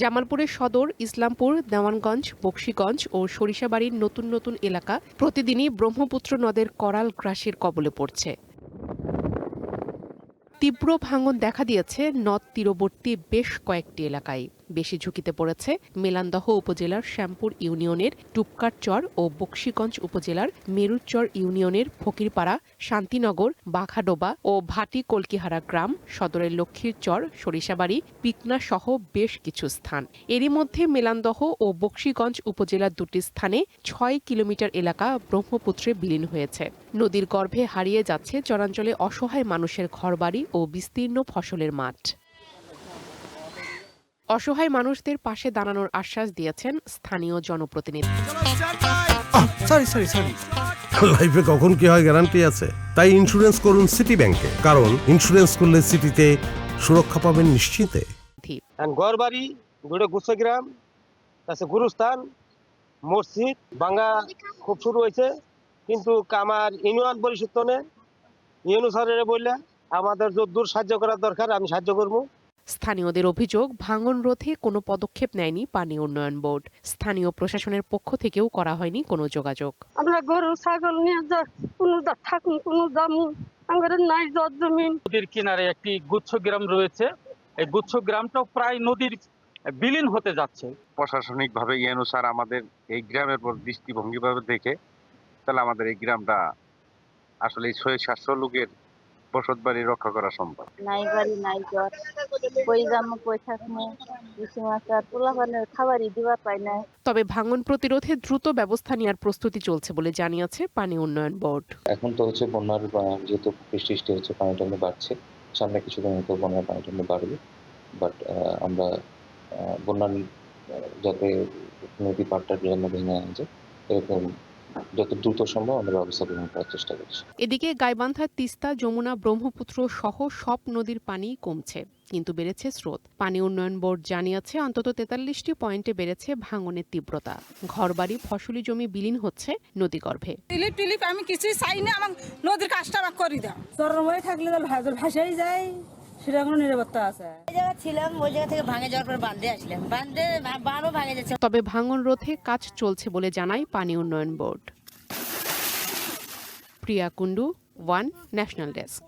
জামালপুরের সদর, ইসলামপুর, দেওয়ানগঞ্জ, বকশীগঞ্জ ও সরিষাবাড়ির নতুন নতুন এলাকা প্রতিদিনই ব্রহ্মপুত্র নদের করাল গ্রাসের কবলে পড়ছে। তীব্র ভাঙন দেখা দিয়েছে নদ তীরবর্তী বেশ কয়েকটি এলাকায়। বেশি ঝুঁকিতে পড়েছে মেলান্দহ উপজেলার শ্যামপুর ইউনিয়নের টুপকারচর ও বকশীগঞ্জ উপজেলার মেরুচর ইউনিয়নের ফকিরপাড়া, শান্তিনগর, বাঘাডোবা ও ভাটি কলকিহারা গ্রাম, সদরের লক্ষ্মীরচর, সরিষাবাড়ি, পিকনা সহ বেশ কিছু স্থান। এরই মধ্যে মেলান্দহ ও বকশীগঞ্জ উপজেলার দুটি স্থানে ৬ কিলোমিটার এলাকা ব্রহ্মপুত্রে বিলীন হয়েছে। নদীর গর্ভে হারিয়ে যাচ্ছে চরাঞ্চলে অসহায় মানুষের ঘরবাড়ি ও বিস্তীর্ণ ফসলের মাঠ। অসহায় মানুষদের পাশে দাঁড়ানোর আশ্বাস দিয়েছেন স্থানীয় জনপ্রতিনিধি। লাইফে কখন কি হয় গ্যারান্টি আছে, তাই ইন্স্যুরেন্স করুন সিটি ব্যাংকে, কারণ ইন্স্যুরেন্স করলে সিটিতে সুরক্ষা পাবেন নিশ্চিতে। ঘরবাড়ি, গুচ্ছগ্রাম, গুরুস্থান, মসজিদ ভাঙা খুব শুরু হয়েছে, কিন্তু আমার ইউনিয়ন পরিষদ ইউনুসারের বললে আমাদের যতদূর সাহায্য করার দরকার আমি সাহায্য করব। স্থানীয়দের অভিযোগ, ভাঙন রোধে কোনো পদক্ষেপ নেয়নি পানি উন্নয়ন বোর্ড। স্থানীয় প্রশাসনের পক্ষ থেকেও করা হয়নি কোনো যোগাযোগ। আমরা গরু ছাগল নিয়ে কোনো থাকুন, কোনো দামু আমাদের নাই জমিন। নদীর কিনারে একটি গুচ্ছগ্রাম রয়েছে, এই গুচ্ছগ্রামটাও প্রায় নদীর বিলীন হতে যাচ্ছে। প্রশাসনিক ভাবে ইউনুসার আমাদের এই গ্রামের পর দৃষ্টিভঙ্গি ভাবে দেখে তাহলে আমাদের এই গ্রামটা আসলে 600-700 লোকের বসত বাড়ি রক্ষা করা সম্ভব। নাই বাড়ি নাই ঘর, কই যামু কই থাকমু, কিছু মাছার পোলাপানের খাবারই দিবার পাই না। তবে ভাঙন প্রতিরোধে দ্রুত ব্যবস্থা নেওয়ার প্রস্তুতি চলছে বলে জানিয়েছে পানি উন্নয়ন বোর্ড। এখন তো হচ্ছে বন্যার যেহেতু বৃষ্টি হচ্ছে, পানি টানি বাড়ছে, সামনে কিছুদিন হয়তো বন্যার পানি টানি বাড়বে। বাট আমরা বন্যার যাতে নদী পাড়টা যেন ভেঙে আনা যায় এরকম যত দ্রুত সম্ভব আমরা ব্যবস্থা গ্রহণ করার চেষ্টা করছি। এদিকে গাইবান্ধা, তিস্তা, যমুনা, ব্রহ্মপুত্র সহ সব নদীর পানি কমছে, কিন্তু বেড়েছে স্রোত। পানি উন্নয়ন বোর্ড জানিয়েছে অন্তত 43টি পয়েন্টে বেড়েছে ভাঙনের তীব্রতা। ঘরবাড়ি, ফসলি জমি বিলীন হচ্ছে নদীগর্ভে। টিলিপ আমি কিছুই চাই না, আমার নদীর কাজটা আমাকে করে দাও। চরম হয়ে থাকলে ভাসাই যায়, সেটা কোনো নিরাপত্তা আছে। এই জায়গা ছিলাম, ওই জায়গা থেকে ভাঙে যাওয়ার পর বাঁধে আসলাম, বাঁধও ভাঙে যাচ্ছে। তবে ভাঙন রোধে কাজ চলছে বলে জানায় পানি উন্নয়ন বোর্ড। প্রিয়া কুন্ডু, ওয়ান ন্যাশনাল ডেস্ক।